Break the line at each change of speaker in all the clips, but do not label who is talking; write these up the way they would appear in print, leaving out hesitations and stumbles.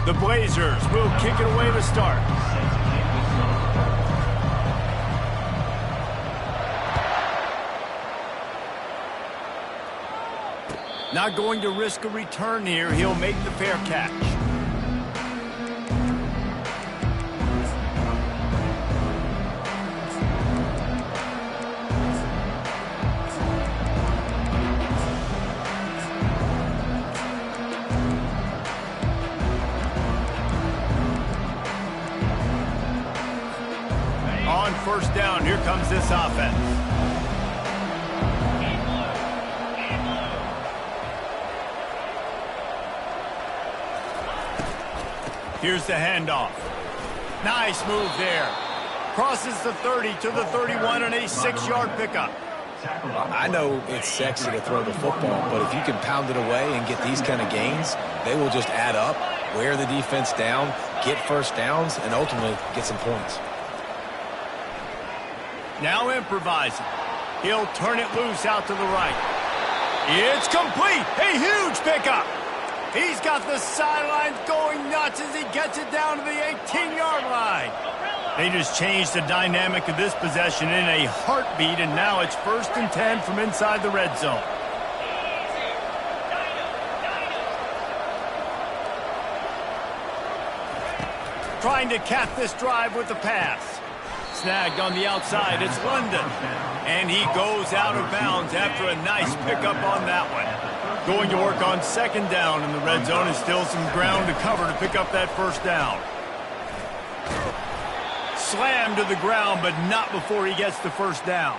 The Blazers will kick it away to start. Not going to risk a return here. He'll make the fair catch. On first down, here comes this offense. Here's the handoff. Nice move there. Crosses the 30 to the 31 and a 6-yard pickup.
I know it's sexy to throw the football, but if you can pound it away and get these kind of gains, they will just add up, wear the defense down, get first downs, and ultimately get some points.
Now improvising. He'll turn it loose out to the right. It's complete. A huge pickup. He's got the sidelines going nuts as he gets it down to the 18-yard line. They just changed the dynamic of this possession in a heartbeat, and now it's 1st and 10 from inside the red zone. Trying to cap this drive with the pass. Snagged on the outside, it's London. And he goes out of bounds after a nice pickup on that one. Going to work on 2nd down in the red zone, and still some ground to cover to pick up that 1st down. Slammed to the ground, but not before he gets the 1st down.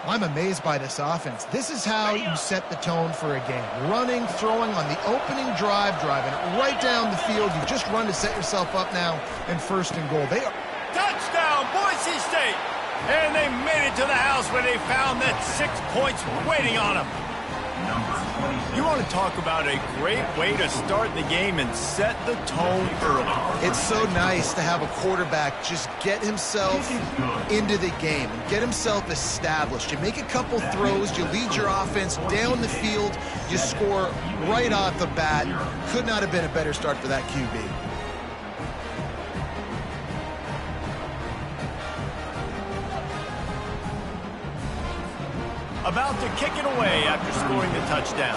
I'm amazed by this offense. This is how you set the tone for a game. Running, throwing on the opening drive, driving it right down the field. You just run to set yourself up now in 1st and goal. They are...
Touchdown, Boise State! And they made it to the house where they found that 6 points waiting on them. You want to talk about a great way to start the game and set the tone early.
It's so nice to have a quarterback just get himself into the game and get himself established. You make a couple throws, you lead your offense down the field, you score right off the bat. Could not have been a better start for that QB.
About to kick it away after scoring the touchdown.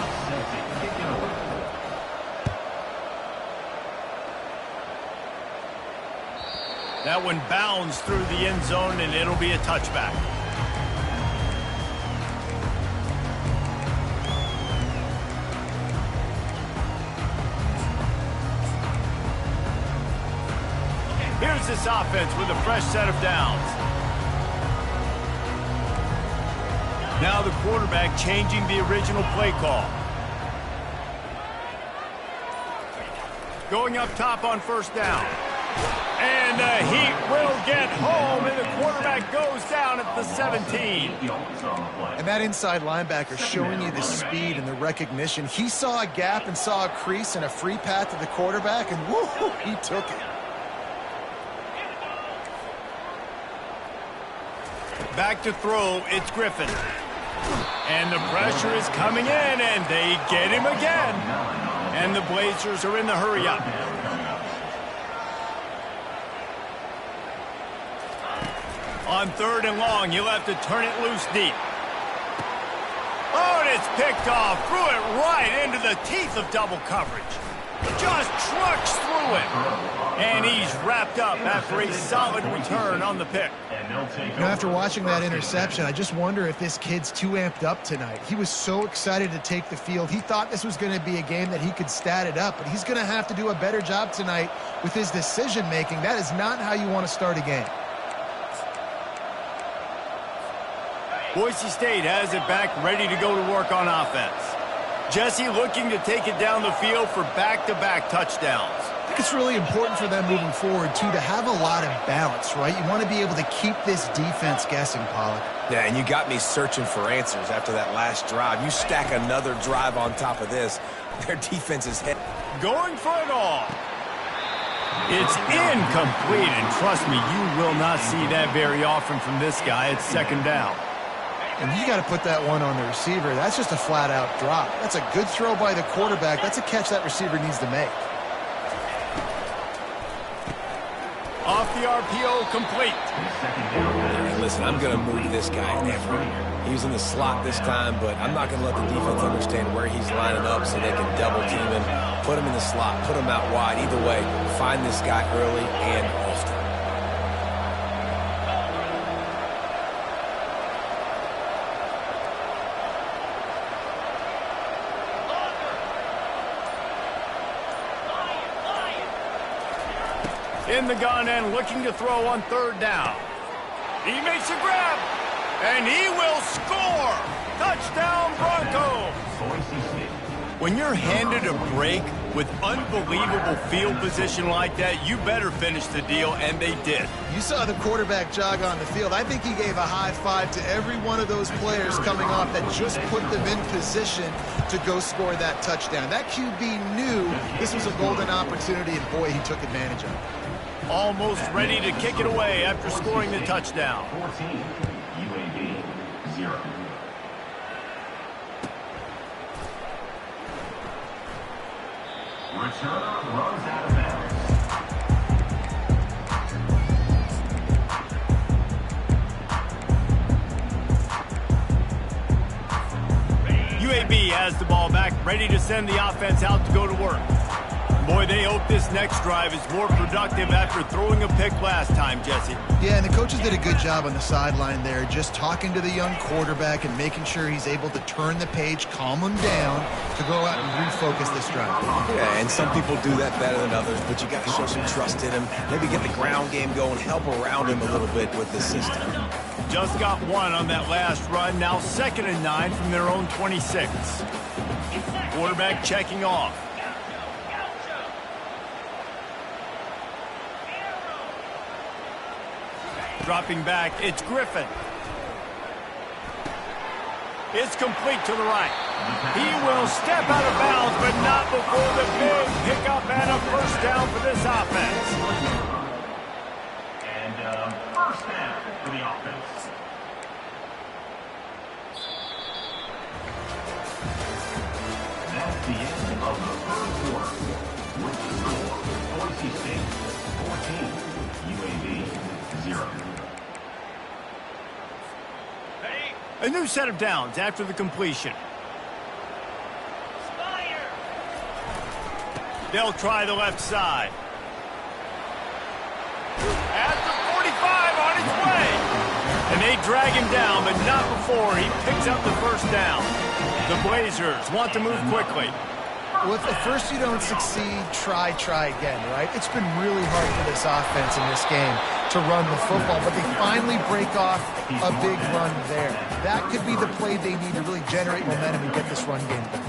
That one bounds through the end zone, and it'll be a touchback. Here's this offense with a fresh set of downs. Now the quarterback changing the original play call. Going up top on 1st down. And the Heat will get home, and the quarterback goes down at the 17.
And that inside linebacker showing you the speed and the recognition. He saw a gap and saw a crease and a free path to the quarterback, and woo, he took it.
Back to throw, it's Griffin. And the pressure is coming in, and they get him again. And the Blazers are in the hurry-up. On 3rd and long, he'll have to turn it loose deep. Oh, and it's picked off. Threw it right into the teeth of double coverage. Just trucks through it. And he's wrapped up after a solid return on the pick.
You know, after watching that interception, I just wonder if this kid's too amped up tonight. He was so excited to take the field. He thought this was going to be a game that he could stat it up, but he's going to have to do a better job tonight with his decision-making. That is not how you want to start a game.
Boise State has it back, ready to go to work on offense. Jesse looking to take it down the field for back-to-back touchdowns.
I think it's really important for them moving forward, too, to have a lot of balance, right? You want to be able to keep this defense guessing, Pollock.
Yeah, and you got me searching for answers after that last drive. You stack another drive on top of this, their defense is hit.
Going for it all. It's incomplete, and trust me, you will not see that very often from this guy. It's 2nd down.
And you got to put that one on the receiver. That's just a flat-out drop. That's a good throw by the quarterback. That's a catch that receiver needs to make.
Off the RPO, complete.
Hey, listen, I'm going to move this guy everywhere. He was in the slot this time, but I'm not going to let the defense understand where he's lining up so they can double team him, put him in the slot, put him out wide. Either way, find this guy early and often.
In the gun and looking to throw on third down. He makes a grab, and he will score! Touchdown, Broncos! When you're handed a break with unbelievable field position like that, you better finish the deal, and they did.
You saw the quarterback jog on the field. I think he gave a high five to every one of those players coming off that just put them in position to go score that touchdown. That QB knew this was a golden opportunity, and boy, he took advantage of it.
Almost ready to kick it away after scoring the touchdown.
14, UAB, 0. Returner runs out of bounds.
UAB has the ball back, ready to send the offense out to go to work. Boy, they hope this next drive is more productive after throwing a pick last time, Jesse.
Yeah, and the coaches did a good job on the sideline there, just talking to the young quarterback and making sure he's able to turn the page, calm him down, to go out and refocus this drive.
Yeah, and some people do that better than others, but you got to show some trust in him. Maybe get the ground game going, help around him a little bit with the system.
Just got one on that last run. Now 2nd and 9 from their own 26. Quarterback checking off. Dropping back, it's Griffin. It's complete to the right. He will step out of bounds, but not before the big pickup and a first down for this offense.
And first down for the offense. That's the end of the third quarter. With the score, Boise State 14, UAB 0.
A new set of downs after the completion. They'll try the left side. At the 45 on his way. And they drag him down, but not before he picks up the first down. The Blazers want to move quickly.
Well, if at first you don't succeed, try again, right? It's been really hard for this offense in this game to run the football, but they finally break off a big run there. That could be the play they need to really generate momentum and get this run game going.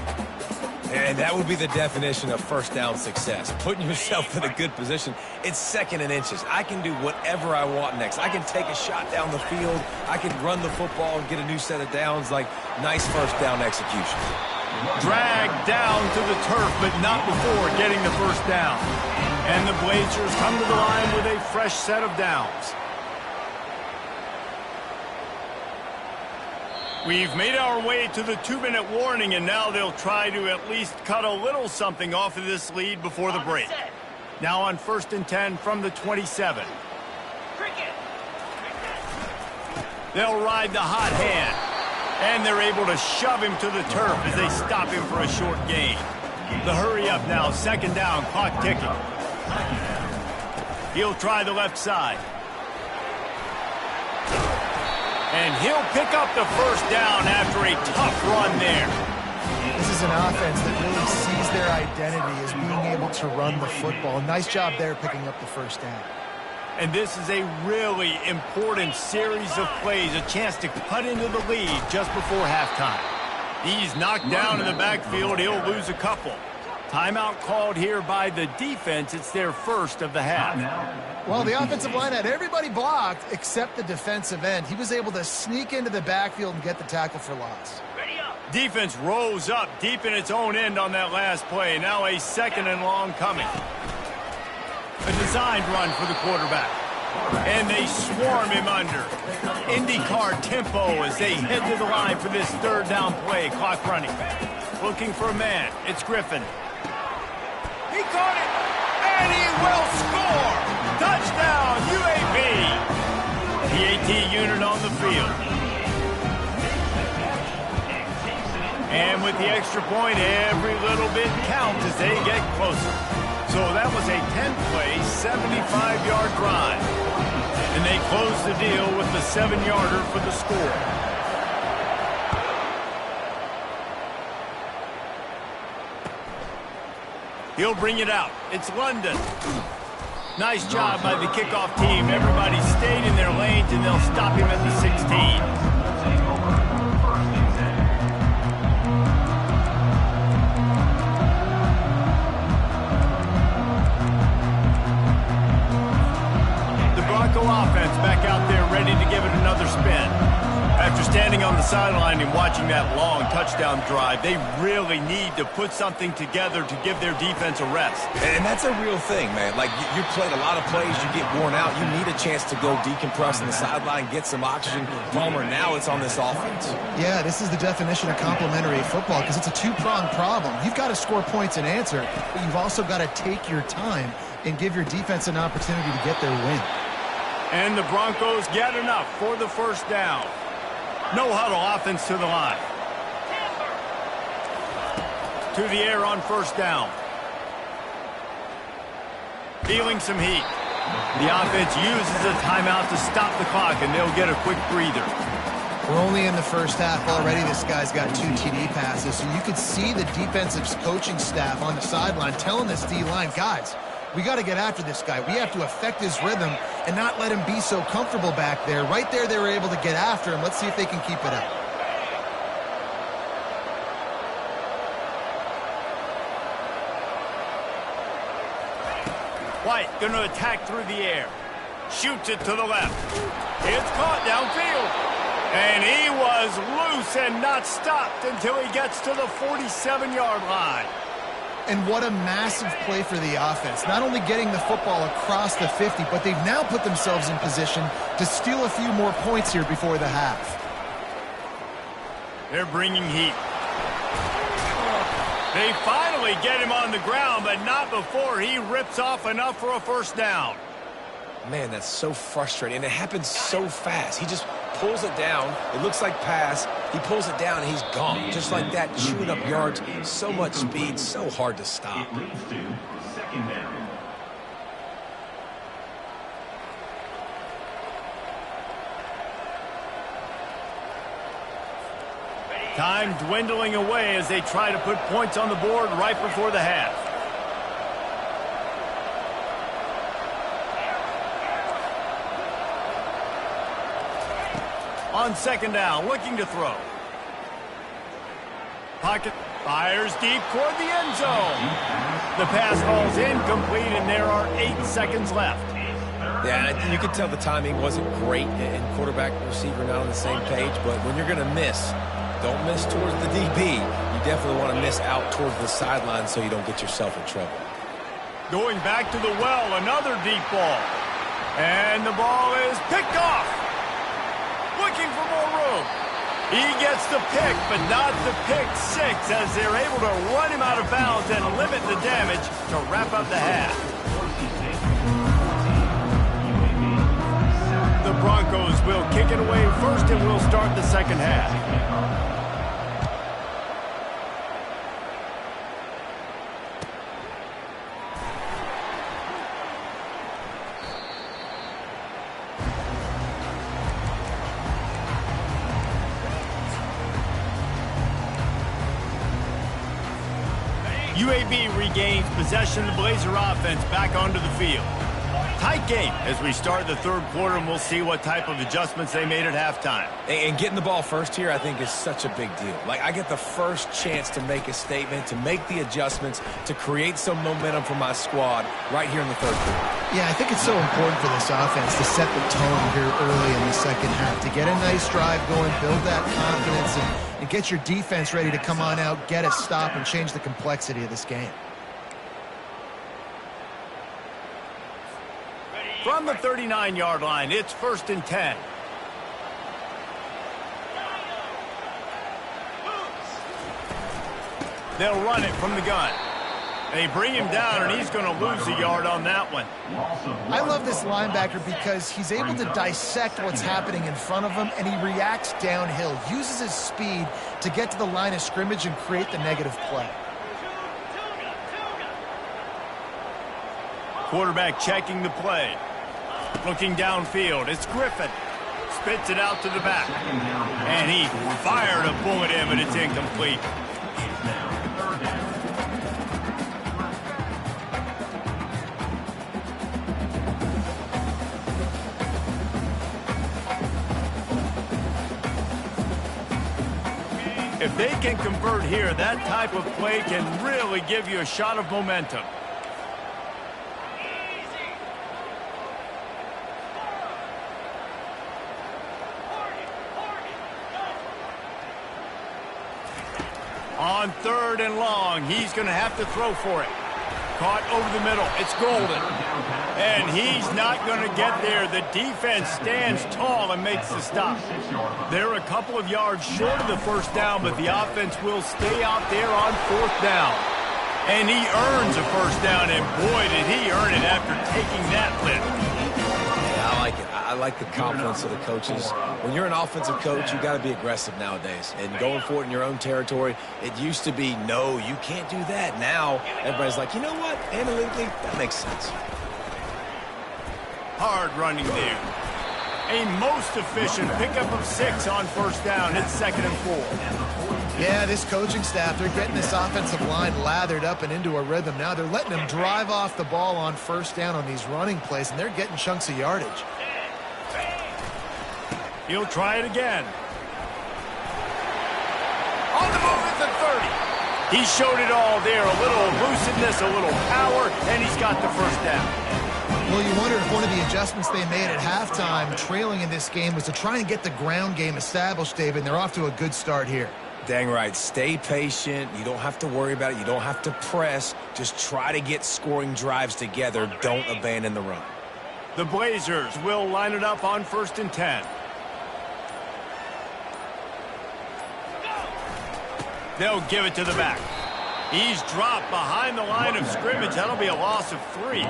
And that would be the definition of first down success. Putting yourself in a good position. It's 2nd and inches. I can do whatever I want next. I can take a shot down the field. I can run the football and get a new set of downs. Like, nice first down execution.
Dragged down to the turf, but not before getting the first down. And the Blazers come to the line with a fresh set of downs. We've made our way to the 2-minute warning, and now they'll try to at least cut a little something off of this lead before the break. Now on 1st and 10 from the 27. They'll ride the hot hand. And they're able to shove him to the turf as they stop him for a short gain. The hurry up now, 2nd down, clock ticking. He'll try the left side. And he'll pick up the first down after a tough run there.
This is an offense that really sees their identity as being able to run the football. Nice job there picking up the first down.
And this is a really important series of plays, a chance to cut into the lead just before halftime. He's knocked down in the backfield. He'll lose a couple. Timeout called here by the defense. It's their first of the half.
Well, the offensive line had everybody blocked except the defensive end. He was able to sneak into the backfield and get the tackle for loss.
Defense rose up deep in its own end on that last play. Now a 2nd and long coming. A designed run for the quarterback. And they swarm him under. IndyCar tempo as they head to the line for this 3rd down play. Clock running. Looking for a man. It's Griffin. He caught it. And he will score. Touchdown, with the extra point, every little bit counts as they get closer. So that was a 10-play, 75-yard drive. And they close the deal with the 7-yarder for the score. He'll bring it out. It's London. Nice job by the kickoff team. Everybody stayed in their lanes, and they'll stop him at the 16. Offense back out there ready to give it another spin. After standing on the sideline and watching that long touchdown drive, they really need to put something together to give their defense a rest.
And that's a real thing, man. Like, you played a lot of plays, you get worn out, you need a chance to go decompress on the sideline, get some oxygen. Palmer, now it's on this offense.
Yeah, this is the definition of complementary football because it's a two-pronged problem. You've got to score points and answer, but you've also got to take your time and give your defense an opportunity to get their win.
And the Broncos get enough for the first down. No huddle offense to the line. To the air on first down. Feeling some heat. The offense uses a timeout to stop the clock, and they'll get a quick breather.
We're only in the first half. Already this guy's got 2 TD passes, so you could see the defensive coaching staff on the sideline telling this D-line, guys, we got to get after this guy. We have to affect his rhythm and not let him be so comfortable back there. Right there, they were able to get after him. Let's see if they can keep it up.
White going to attack through the air. Shoots it to the left. It's caught downfield. And he was loose and not stopped until he gets to the 47-yard line.
And what a massive play for the offense. Not only getting the football across the 50, but they've now put themselves in position to steal a few more points here before the half.
They're bringing heat. They finally get him on the ground, but not before he rips off enough for a first down.
Man, that's so frustrating. And it happens so fast. He just pulls it down. It looks like pass. He pulls it down, and he's gone. Just like that, chewing up yards. So much speed, so hard to stop.
It leads to second down.
Time dwindling away as they try to put points on the board right before the half. On second down, looking to throw. Pocket fires deep toward the end zone. The pass falls incomplete, and there are 8 seconds left.
Yeah, you could tell the timing wasn't great, and quarterback and receiver not on the same page, but when you're going to miss, don't miss towards the DB. You definitely want to miss out towards the sideline so you don't get yourself in trouble.
Going back to the well, another deep ball. And the ball is picked off. Looking for more room. He gets the pick, but not the pick six, as they're able to run him out of bounds and limit the damage to wrap up the half. The Broncos will kick it away first, and will start the second half. UAB regains possession of the Blazer offense back onto the field. Tight game as we start the third quarter, and we'll see what type of adjustments they made at halftime.
And getting the ball first here, I think, is such a big deal. Like, I get the first chance to make a statement, to make the adjustments, to create some momentum for my squad right here in the third quarter.
Yeah, I think it's so important for this offense to set the tone here early in the second half, to get a nice drive going, build that confidence, and get your defense ready to come on out, get a stop, and change the complexity of this game.
From the 39-yard line, it's 1st and 10. They'll run it from the gun. They bring him down, and he's going to lose a yard on that one.
I love this linebacker because he's able to dissect what's happening in front of him, and he reacts downhill, uses his speed to get to the line of scrimmage and create the negative play.
Quarterback checking the play. Looking downfield. It's Griffin. Spits it out to the back. And he fired a bullet in, but it's incomplete. If they can convert here, that type of play can really give you a shot of momentum. On 3rd and long, he's going to have to throw for it. Caught over the middle. It's Golden. And he's not going to get there. The defense stands tall and makes the stop. They're a couple of yards short of the first down, but the offense will stay out there on 4th down. And he earns a first down, and boy, did he earn it after taking that lift.
Yeah, I like it. I like the confidence of the coaches. When you're an offensive coach, you got to be aggressive nowadays. And going for it in your own territory, it used to be, no, you can't do that. Now, everybody's like, you know what? Analytically, that makes sense.
Hard running there. A most efficient pickup of 6 on first down. It's 2nd and 4.
Yeah, this coaching staff, they're getting this offensive line lathered up and into a rhythm. Now they're letting them drive off the ball on first down on these running plays, and they're getting chunks of yardage.
He'll try it again. On the move at the 30. He showed it all there. A little elusiveness, a little power, and he's got the first down.
Well, you wonder if one of the adjustments they made at halftime, trailing in this game, was to try and get the ground game established, David, and they're off to a good start here.
Dang right. Stay patient. You don't have to worry about it. You don't have to press. Just try to get scoring drives together. Don't abandon the run.
The Blazers will line it up on 1st and 10. They'll give it to the back. He's dropped behind the line of scrimmage. That'll be a loss of 3.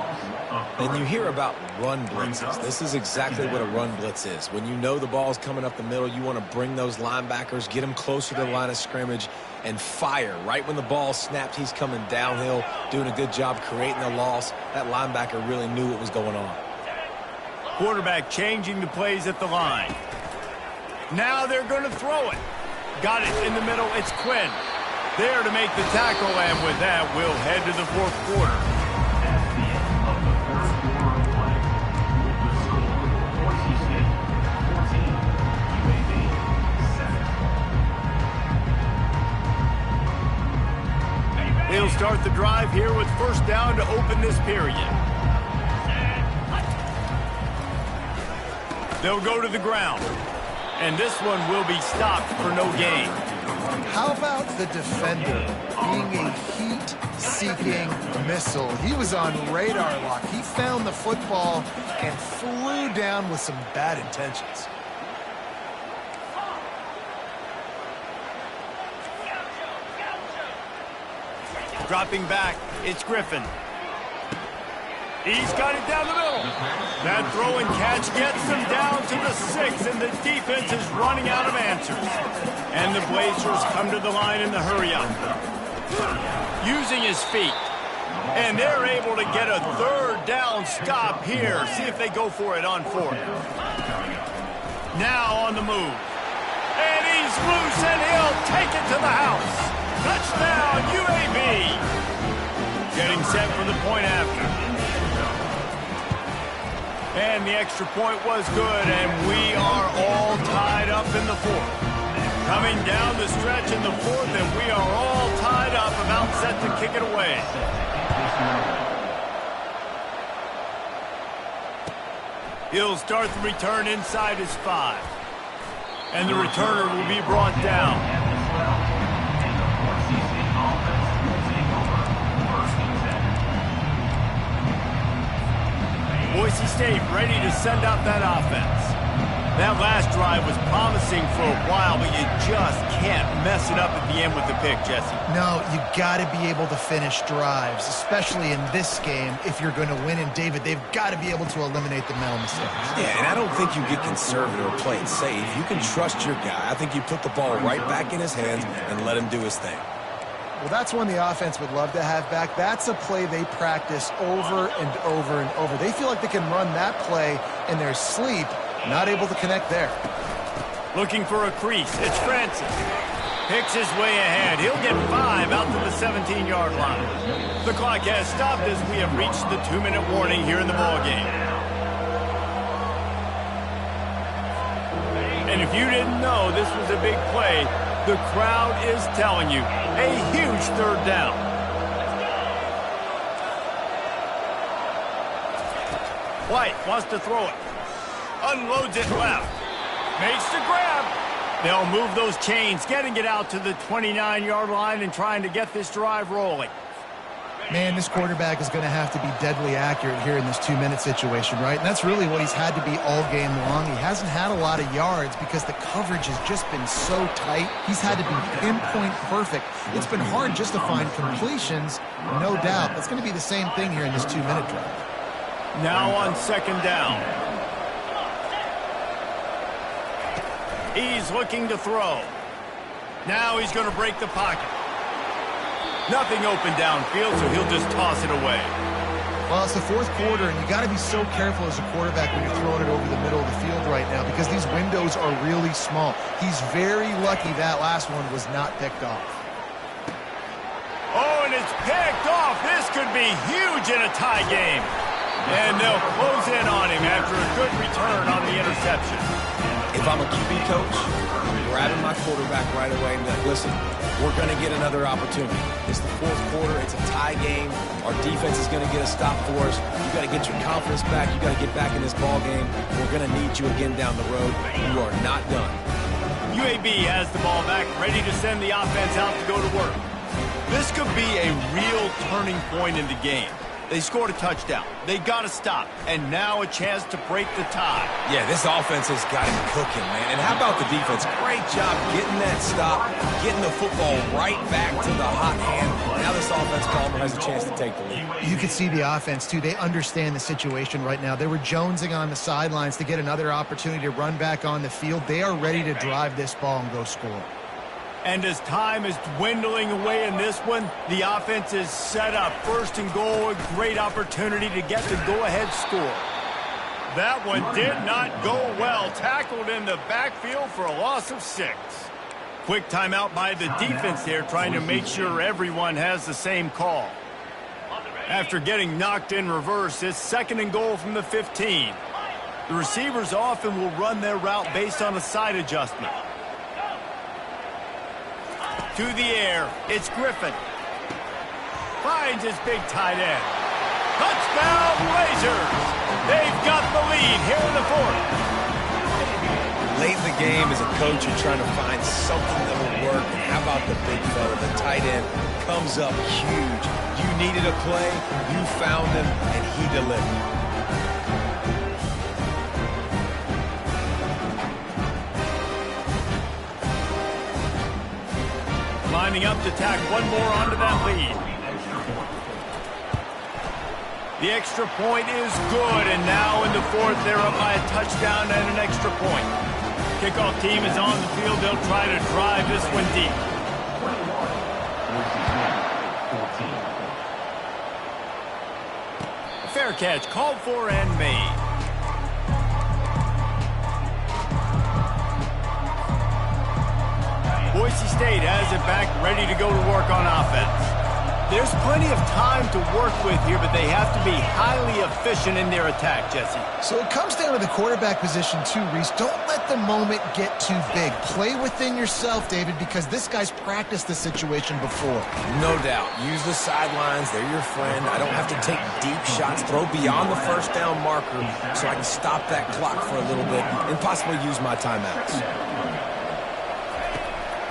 And you hear about run blitzes. This is exactly what a run blitz is. When you know the ball's coming up the middle, you want to bring those linebackers, get them closer to the line of scrimmage, and fire. Right when the ball snapped, he's coming downhill, doing a good job creating a loss. That linebacker really knew what was going on.
Quarterback changing the plays at the line. Now they're going to throw it. Got it in the middle. It's Quinn. There to make the tackle, and with that, we'll head to the 4th quarter.
At the end of the 4th quarter of play, with the score, Boise State 14, UAB 7.
They'll start the drive here with first down to open this period. They'll go to the ground, and this one will be stopped for no gain.
How about the defender being a heat-seeking missile? He was on radar lock. He found the football and flew down with some bad intentions.
Dropping back, it's Griffin. He's got it down the middle. That throw and catch gets them down to the 6, and the defense is running out of answers. And the Blazers come to the line in the hurry-up. Using his feet. And they're able to get a 3rd down stop here. See if they go for it on 4th. Now on the move. And he's loose, and he'll take it to the house. Touchdown, UAB. Getting set for the point after. And the extra point was good, and we are all tied up in the 4th. Coming down the stretch in the 4th, and we are all tied up, about set to kick it away. He'll start the return inside his 5. And the returner will be brought down. Boise State ready to send out that offense. That last drive was promising for a while, but you just can't mess it up at the end with the pick, Jesse.
No, you got to be able to finish drives, especially in this game if you're going to win. And, David, they've got to be able to eliminate the mental mistakes.
Yeah, and I don't think you get conservative or play it safe. You can trust your guy. I think you put the ball right back in his hands and let him do his thing.
Well, that's one the offense would love to have back. That's a play they practice over and over and over. They feel like they can run that play in their sleep, not able to connect there.
Looking for a crease. It's Francis. Picks his way ahead. He'll get 5 out to the 17-yard line. The clock has stopped as we have reached the 2-minute warning here in the ballgame. And if you didn't know this was a big play, the crowd is telling you. A huge third down. White wants to throw it. Unloads it left. Makes the grab. They'll move those chains, getting it out to the 29-yard line and trying to get this drive rolling.
Man, this quarterback is going to have to be deadly accurate here in this 2-minute situation, right? And that's really what he's had to be all game long. He hasn't had a lot of yards because the coverage has just been so tight. He's had to be pinpoint perfect. It's been hard just to find completions, no doubt. That's going to be the same thing here in this 2-minute drive.
Now on second down. He's looking to throw. Now he's going to break the pocket. Nothing open downfield, so he'll just toss it away.
Well, it's the fourth quarter, and you got to be so careful as a quarterback when you're throwing it over the middle of the field right now because these windows are really small. He's very lucky that last one was not picked off.
Oh, and it's picked off. This could be huge in a tie game. And they'll close in on him after a good return on the interception.
If I'm a QB coach, I'm grabbing my quarterback right away and be like, listen, we're going to get another opportunity. It's the fourth quarter. It's a tie game. Our defense is going to get a stop for us. You got to get your confidence back. You got to get back in this ball game. We're going to need you again down the road. You are not done.
UAB has the ball back, ready to send the offense out to go to work. This could be a real turning point in the game. They scored a touchdown. They got to stop. And now a chance to break the tie.
Yeah, this offense has got him cooking, man. And how about the defense? Great job getting that stop, getting the football right back to the hot hand. Now this offense, Palmer, has a chance to take the lead.
You can see the offense, too. They understand the situation right now. They were jonesing on the sidelines to get another opportunity to run back on the field. They are ready to drive this ball and go score.
And as time is dwindling away in this one, the offense is set up. First and goal, a great opportunity to get the go-ahead score. That one did not go well. Tackled in the backfield for a loss of 6. Quick timeout by the defense there, trying to make sure everyone has the same call. After getting knocked in reverse, it's second and goal from the 15. The receivers often will run their route based on a side adjustment. To the air, it's Griffin. Finds his big tight end. Touchdown, Blazers! They've got the lead here in the fourth.
Late in the game, as a coach, you're trying to find something that will work. And how about the big fella? The tight end comes up huge. You needed a play, you found him, and he delivered.
Lining up to tack one more onto that lead. The extra point is good, and now in the fourth, they're up by a touchdown and an extra point. Kickoff team is on the field. They'll try to drive this one deep. A fair catch called for and made. Boise State has it back, ready to go to work on offense. There's plenty of time to work with here, but they have to be highly efficient in their attack, Jesse.
So it comes down to the quarterback position too, Reese. Don't let the moment get too big. Play within yourself, David, because this guy's practiced this situation before.
No doubt. Use the sidelines. They're your friend. I don't have to take deep shots, throw beyond the first down marker so I can stop that clock for a little bit and possibly use my timeouts.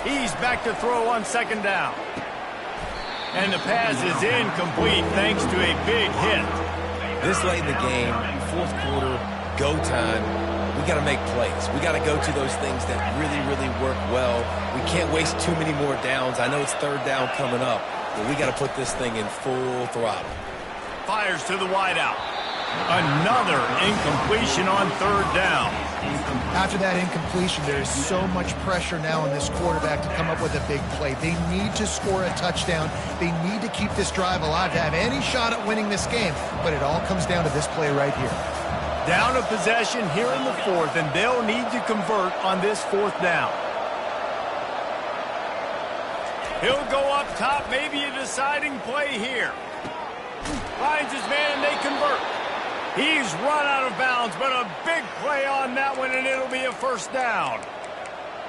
He's back to throw on second down. And the pass is incomplete thanks to a big hit.
This late in the game, fourth quarter, go time. we got to make plays. We got to go to those things that really, really work well. We can't waste too many more downs. I know it's third down coming up, but we got to put this thing in full throttle.
Fires to the wideout. Another incompletion on third down.
After that incompletion, there is so much pressure now on this quarterback to come up with a big play. They need to score a touchdown. They need to keep this drive alive to have any shot at winning this game. But it all comes down to this play right here.
Down a possession here in the fourth, and they'll need to convert on this fourth down. He'll go up top, maybe a deciding play here. Finds his man, and they convert. He's run out of bounds, but a big play on that one, and it'll be a first down.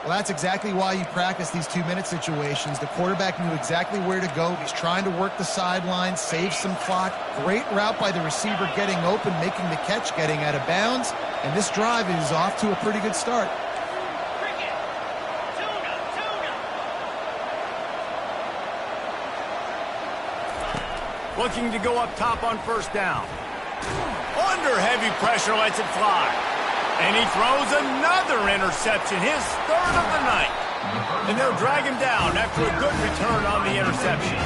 Well, that's exactly why you practice these 2-minute situations. The quarterback knew exactly where to go. He's trying to work the sideline, save some clock. Great route by the receiver getting open, making the catch, getting out of bounds. And this drive is off to a pretty good start.
Looking to go up top on first down. Under heavy pressure, lets it fly. And he throws another interception, his third of the night. And they'll drag him down after a good return on the interception.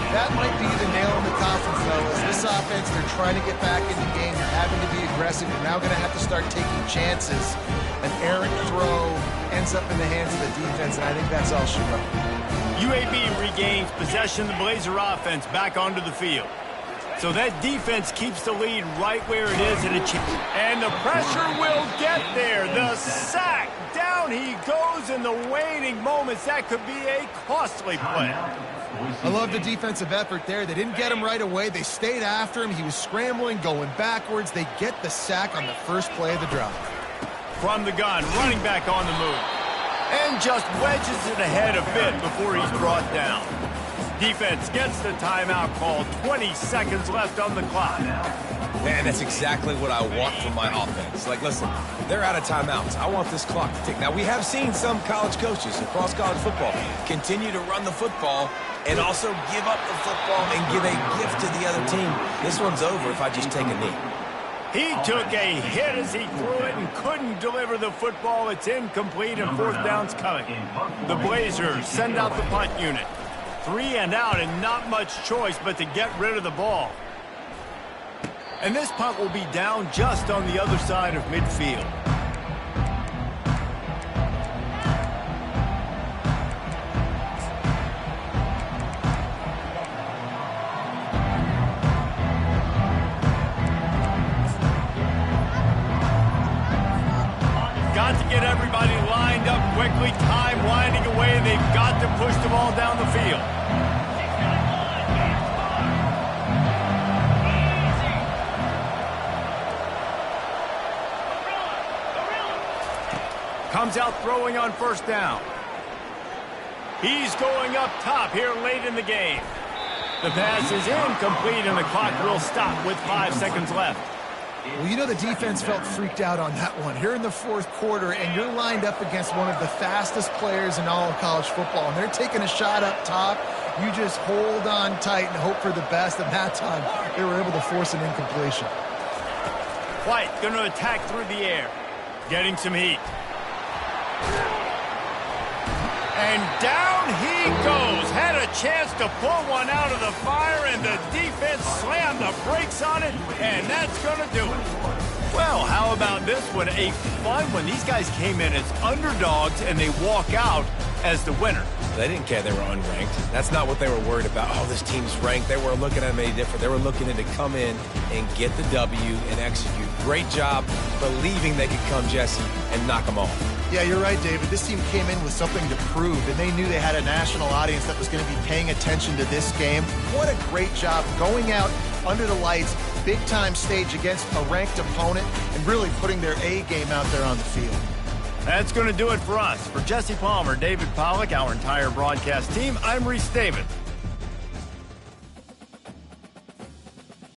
That might be the nail in the coffin, fellas. This offense, they're trying to get back in the game. They're having to be aggressive. They're now going to have to start taking chances. An errant throw ends up in the hands of the defense, and I think that's all she wrote.
UAB regains possession of the Blazer offense back onto the field. So that defense keeps the lead right where it is, and the pressure will get there. The sack, down he goes in the waning moments. That could be a costly play.
I love the defensive effort there. They didn't get him right away. They stayed after him. He was scrambling, going backwards. They get the sack on the first play of the drive.
From the gun, running back on the move. And just wedges it ahead a bit before he's brought down. Defense gets the timeout called. 20 seconds left on the clock.
Man, that's exactly what I want from my offense. Like, listen, they're out of timeouts. I want this clock to tick. Now, we have seen some college coaches across college football continue to run the football and also give up the football and give a gift to the other team. This one's over if I just take a knee.
He took a hit as he threw it and couldn't deliver the football. It's incomplete and fourth down's coming. The Blazers send out the punt unit. 3 and out and not much choice but to get rid of the ball. And this punt will be down just on the other side of midfield. Got to get everybody lined up quickly, time winding away, and they've got to push the ball down the field. Comes out throwing on first down. He's going up top here late in the game. The pass is incomplete, and the clock will stop with 5 seconds left.
Well, you know the defense felt freaked out on that one. You're in the fourth quarter, and you're lined up against one of the fastest players in all of college football, and they're taking a shot up top. You just hold on tight and hope for the best, and that time they were able to force an incompletion.
White going to attack through the air, getting some heat. And down he goes. Had a chance to pull one out of the fire, and the defense slammed the brakes on it, and that's going to do it. Well, how about this one? A fun one. These guys came in as underdogs, and they walk out as the winner.
They didn't care they were unranked. That's not what they were worried about. Oh, this team's ranked. They weren't looking at them any different. They were looking to come in and get the W and execute. Great job believing they could come, Jesse, and knock them off.
Yeah, you're right, David. This team came in with something to prove, and they knew they had a national audience that was going to be paying attention to this game. What a great job going out under the lights, big-time stage against a ranked opponent, and really putting their A game out there on the field.
That's going to do it for us. For Jesse Palmer, David Pollack, our entire broadcast team, I'm Reese David.